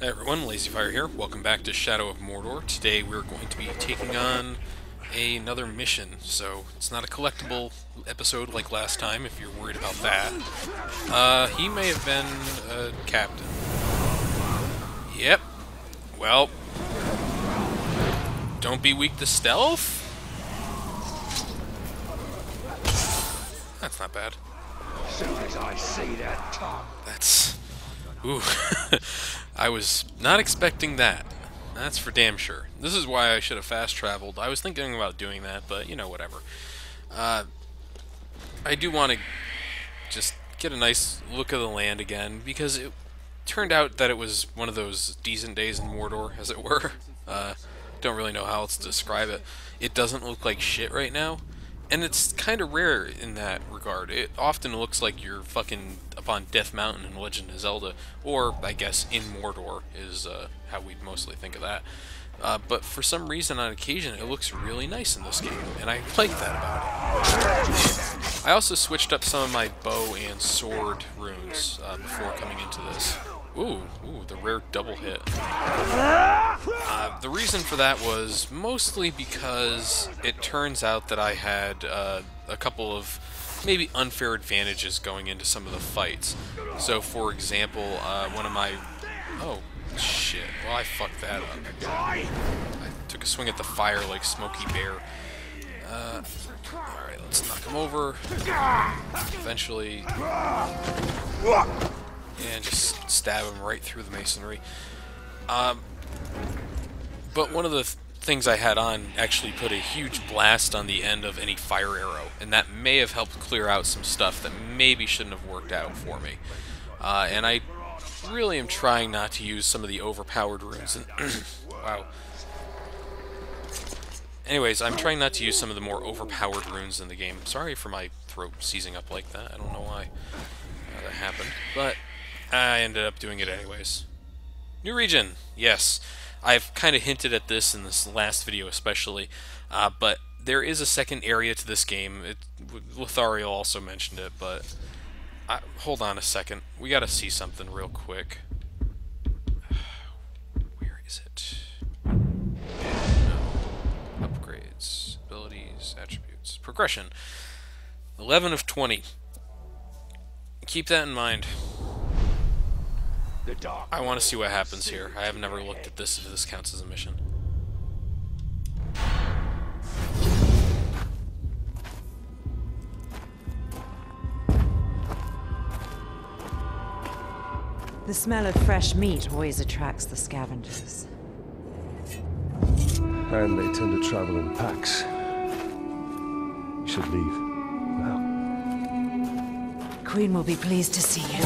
Hey everyone, LazyFire here. Welcome back to Shadow of Mordor. Today we're going to be taking on another mission. So it's not a collectible episode like last time, if you're worried about that. He may have been a captain. Yep. Well, don't be weak to stealth? That's not bad. As soon as I see that tongue. That's... Ooh. I was not expecting that. That's for damn sure. This is why I should have fast traveled. I was thinking about doing that, but you know, whatever. I do want to just get a nice look of the land again, because it turned out that it was one of those decent days in Mordor, as it were. Don't really know how else to describe it. It doesn't look like shit right now, and it's kind of rare in that regard. It often looks like you're fucking up on Death Mountain in Legend of Zelda, or, I guess, in Mordor is how we'd mostly think of that. But for some reason, on occasion, it looks really nice in this game, and I like that about it. I also switched up some of my bow and sword runes before coming into this. Ooh, the rare double hit. The reason for that was mostly because it turns out that I had a couple of maybe unfair advantages going into some of the fights. So, for example, one of my... Oh, shit. Well, I fucked that up. I took a swing at the fire like Smokey Bear. Alright, let's knock him over. Eventually... And just stab him right through the masonry. But one of the things I had on actually put a huge blast on the end of any fire arrow, and that may have helped clear out some stuff that maybe shouldn't have worked out for me. And I really am trying not to use some of the overpowered runes. And wow. Anyways, I'm trying not to use some of the more overpowered runes in the game. Sorry for my throat seizing up like that. I don't know why that happened, but I ended up doing it anyways. New region, yes. I've kind of hinted at this in this last video especially, but there is a second area to this game. Lothariel also mentioned it, but hold on a second. We gotta see something real quick. Where is it? No. Upgrades, abilities, attributes, progression. 11 of 20. Keep that in mind. I want to see what happens here. I have never looked at this if this counts as a mission. The smell of fresh meat always attracts the scavengers. And they tend to travel in packs. You should leave. Now. Queen will be pleased to see you.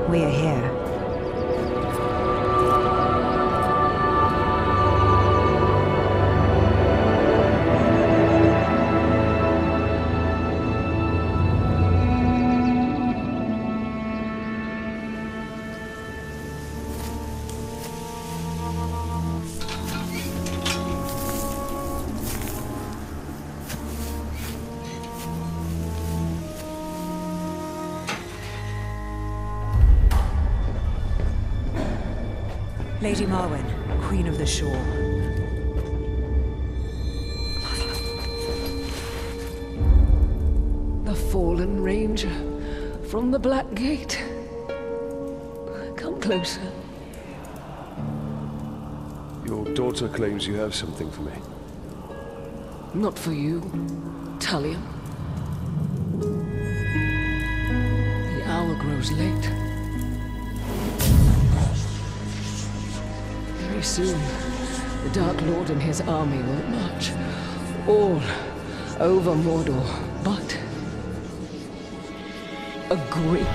We are here. Lady Marwen, Queen of the Shore. The fallen ranger from the Black Gate. Come closer. Your daughter claims you have something for me. Not for you, Talia. The hour grows late. Very soon, the Dark Lord and his army will march all over Mordor, but a great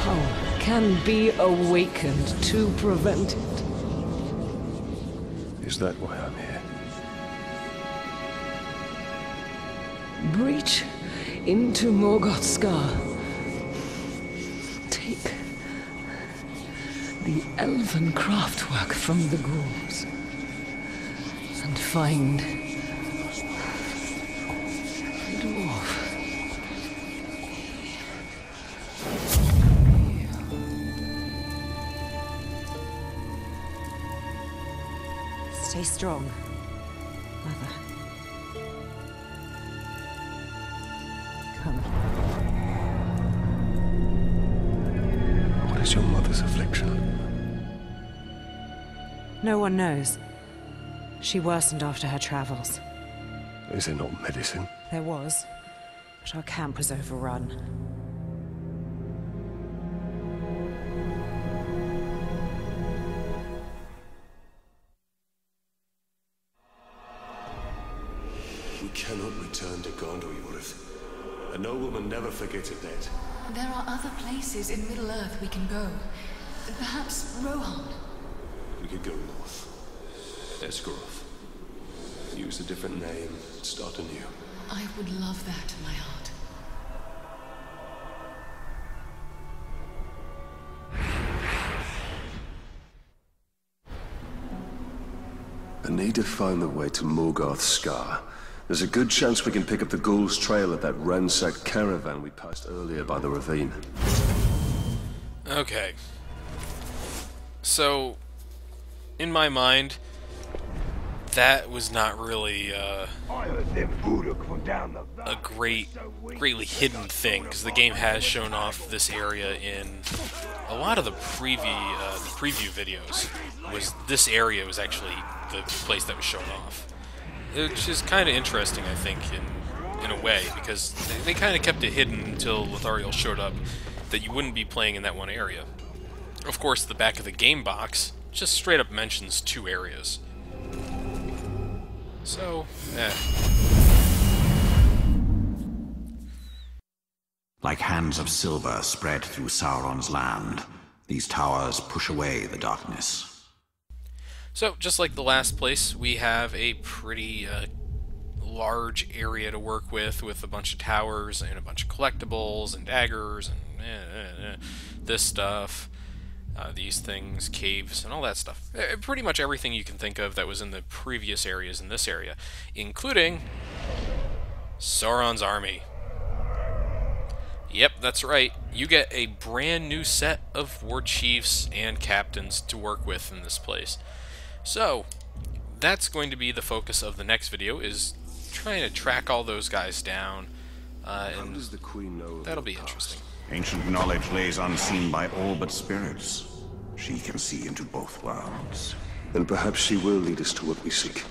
power can be awakened to prevent it. Is that why I'm here? Breach into Morgoth's Scar. Take the elven craftwork from the ghouls and find the dwarf. Stay strong, Mother. Come. What is your mother's affliction? No one knows. She worsened after her travels. Is there not medicine? There was, but our camp was overrun. We cannot return to Gondor, Yorith. A nobleman never forgets a debt. There are other places in Middle-earth we can go. Perhaps Rohan. We could go north. Esgaroth. Use a different name, start anew. I would love that, my heart. I need to find the way to Morgoth's Scar. There's a good chance we can pick up the ghouls' trail at that ransacked caravan we passed earlier by the ravine. Okay. So, in my mind, that was not really a greatly hidden thing, because the game has shown off this area in a lot of the preview videos. This area was actually the place that was shown off, which is kind of interesting, I think, in a way, because they kind of kept it hidden until Lothariel showed up, that you wouldn't be playing in that one area. Of course, the back of the game box just straight up mentions 2 areas. So, Like hands of silver spread through Sauron's land, these towers push away the darkness. So, just like the last place, we have a pretty large area to work with a bunch of towers and a bunch of collectibles and daggers and this stuff, these things, caves, and all that stuff. Pretty much everything you can think of that was in the previous areas in this area, including Sauron's army. Yep, that's right. You get a brand new set of war chiefs and captains to work with in this place. So, that's going to be the focus of the next video, is trying to track all those guys down, and does the Queen know that'll be interesting. Ancient knowledge lays unseen by all but spirits. She can see into both worlds. Then perhaps she will lead us to what we seek.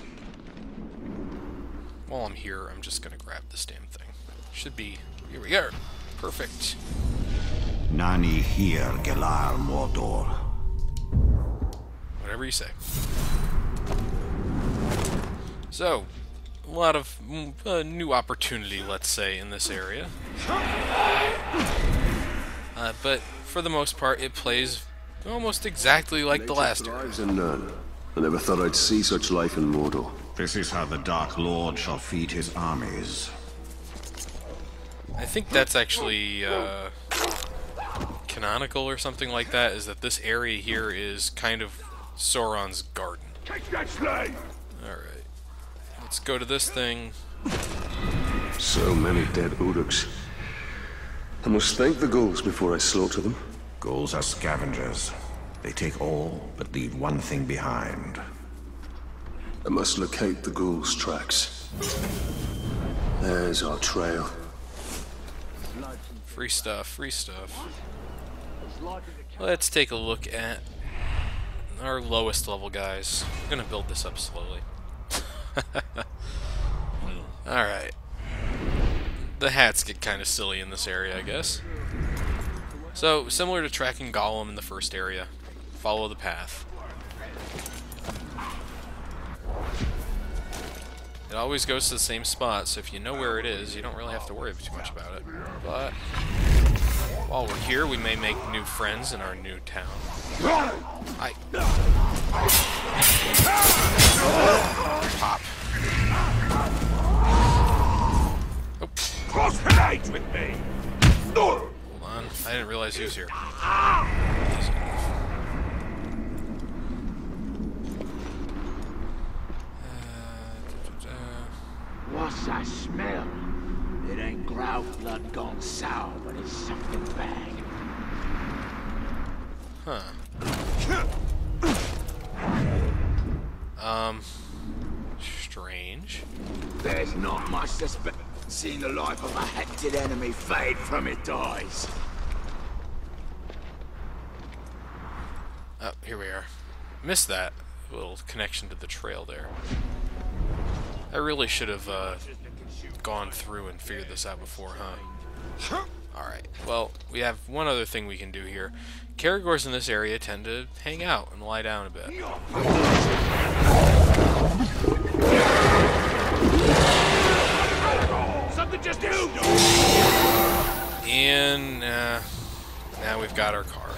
While I'm here, I'm just going to grab this damn thing. Should be... Here we are. Perfect. Nani here Gelar Mordor. Whatever you say. So, a lot of new opportunity, let's say, in this area. But for the most part, it plays almost exactly like the last area. Thrives in none. I never thought I'd see such life in Mordor. This is how the Dark Lord shall feed his armies. I think that's actually canonical or something like that, is that this area here is kind of Sauron's garden. Alright. Let's go to this thing. So many dead Uruks. I must thank the ghouls before I slaughter them. Ghouls are scavengers. They take all, but leave one thing behind. I must locate the ghouls' tracks. There's our trail. Free stuff, free stuff. Let's take a look at our lowest level guys. I'm gonna build this up slowly. Alright. The hats get kind of silly in this area, I guess. So, similar to tracking Gollum in the first area, follow the path. It always goes to the same spot, so if you know where it is, you don't really have to worry too much about it. But while we're here, we may make new friends in our new town. Pop. Oh. cross-heads with me! Hold on. I didn't realize he was here. Easy enough. What's that smell? It ain't grout blood gone sour, but it's something bad. Huh. Strange. There's not much to seeing the life of a hectic enemy fade from its eyes. Oh, here we are. Missed that little connection to the trail there. I really should have gone through and figured this out before, huh? Alright, well, we have one other thing we can do here. Caragors in this area tend to hang out and lie down a bit. Something just do! And now we've got our car.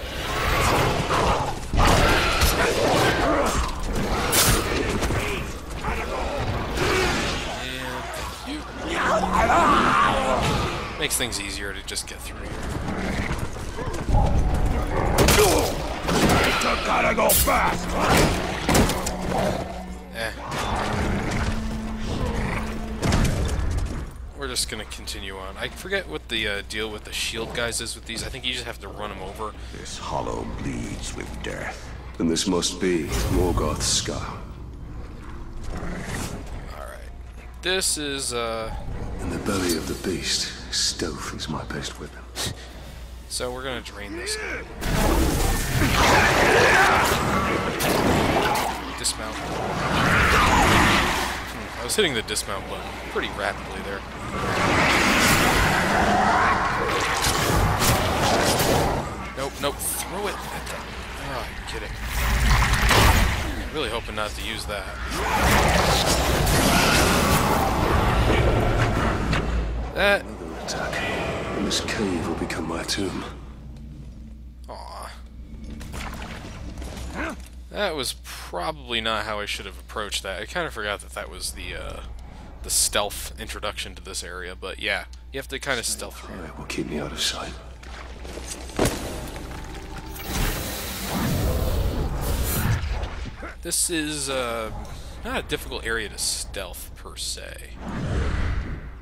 Makes things easier to just get through here. Gotta go fast! We're just gonna continue on. I forget what the deal with the shield guys is with these. I think you just have to run them over. This hollow bleeds with death. Then this must be Morgoth's scar. Alright. This is, In the belly of the beast, Stove is my best weapon. So we're gonna drain this. Dismount. I was hitting the dismount button pretty rapidly there. Nope, nope, throw it at the... Oh, you're kidding. I'm really hoping not to use that. That... Another attack. And this cave will become my tomb. Aw. That was probably not how I should have approached that. I kind of forgot that that was the stealth introduction to this area, but yeah, you have to kind of stealth through. Fire will keep me out of sight. This is not a difficult area to stealth per se,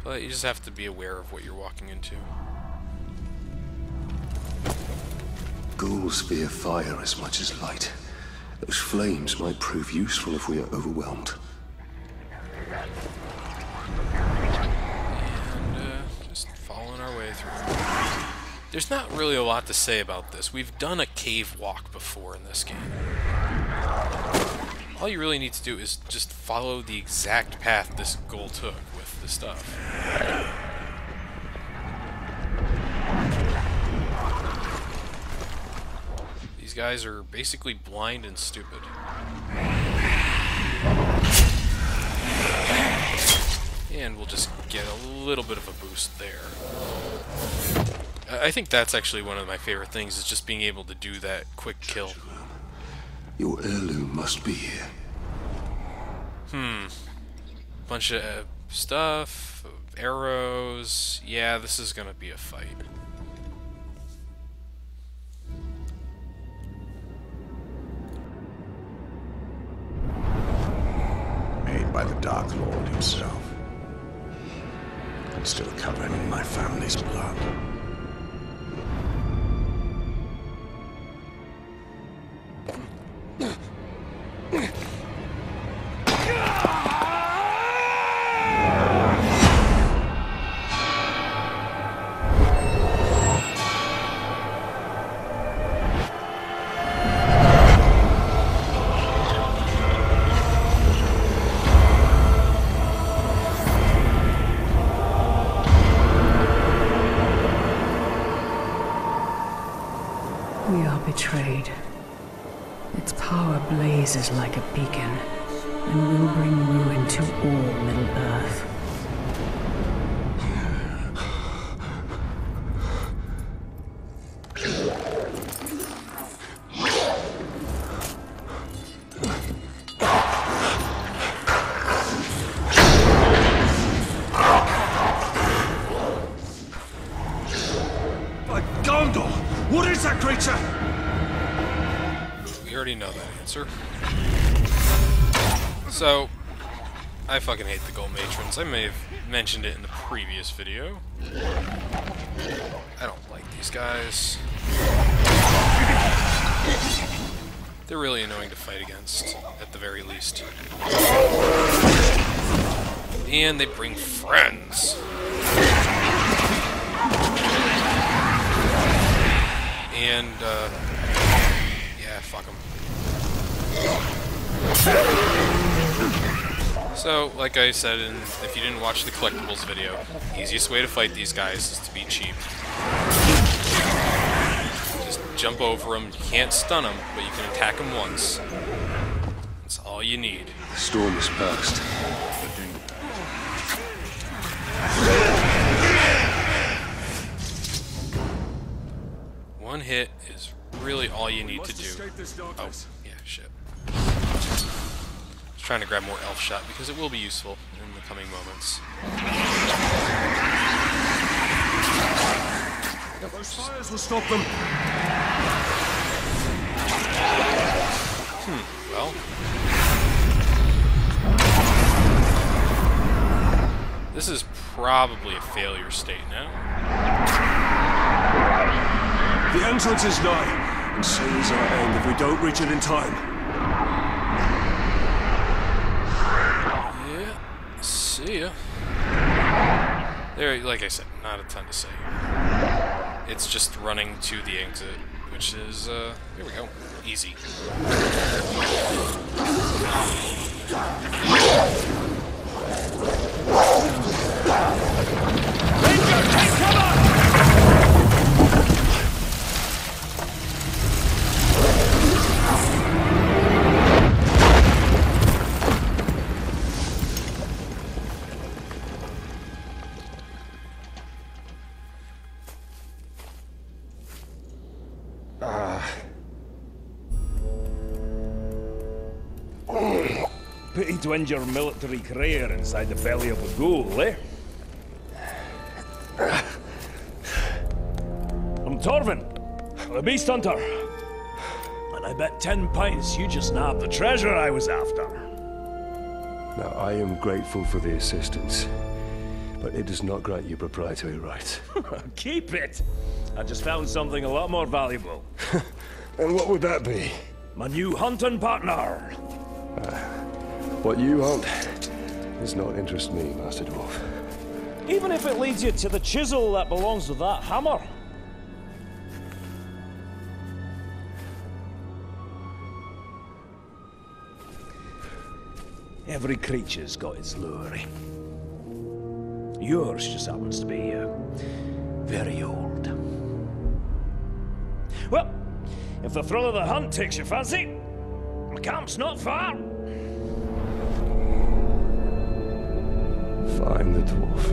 but you just have to be aware of what you're walking into. Ghouls fear fire as much as light. Those flames might prove useful if we are overwhelmed. And just following our way through. There's not really a lot to say about this. We've done a cave walk before in this game. All you really need to do is just follow the exact path this ghoul took with the stuff. These guys are basically blind and stupid. And we'll just get a little bit of a boost there. I think that's actually one of my favorite things, is just being able to do that quick kill. Your heirloom must be here. Bunch of stuff, arrows. Yeah, this is gonna be a fight. Made by the Dark Lord himself. And still covered in my family's blood. We are betrayed. Its power blazes like a beacon, and will bring ruin to all Middle-earth. What is that creature? We already know that answer. So, I fucking hate the gold matrons. I may have mentioned it in the previous video. I don't like these guys. They're really annoying to fight against, at the very least. And they bring friends. And, yeah, fuck them. So, like I said, if you didn't watch the collectibles video, easiest way to fight these guys is to be cheap. Just jump over them. You can't stun them, but you can attack them once. That's all you need. The storm is past. One hit is really all you need to do. Oh, yeah, shit. Trying to grab more elf shot because it will be useful in the coming moments. Those fires will stop them. Well. This is probably a failure state now. The entrance is nigh, and so is our end if we don't reach it in time. Yeah, see ya. There, like I said, not a ton to say. It's just running to the exit, which is, here we go, easy. Ranger, take cover! Pity to end your military career inside the belly of a ghoul, eh? I'm Torvin, the Beast Hunter. And I bet 10 pints you just nabbed the treasure I was after. Now, I am grateful for the assistance, but it does not grant you proprietary rights. Keep it! I just found something a lot more valuable. And what would that be? My new hunting partner! What you hunt does not interest me, Master Dwarf. Even if it leads you to the chisel that belongs to that hammer. Every creature's got its lure. Yours just happens to be very old. Well, if the thrill of the hunt takes your fancy, my camp's not far. Find the dwarf.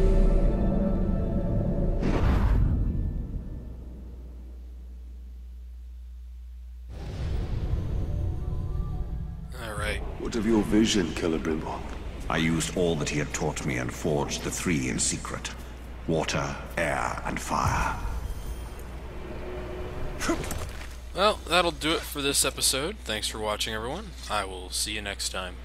Alright. What of your vision, Celebrimbor? I used all that he had taught me and forged the three in secret. Water, air, and fire. Well, that'll do it for this episode. Thanks for watching, everyone. I will see you next time.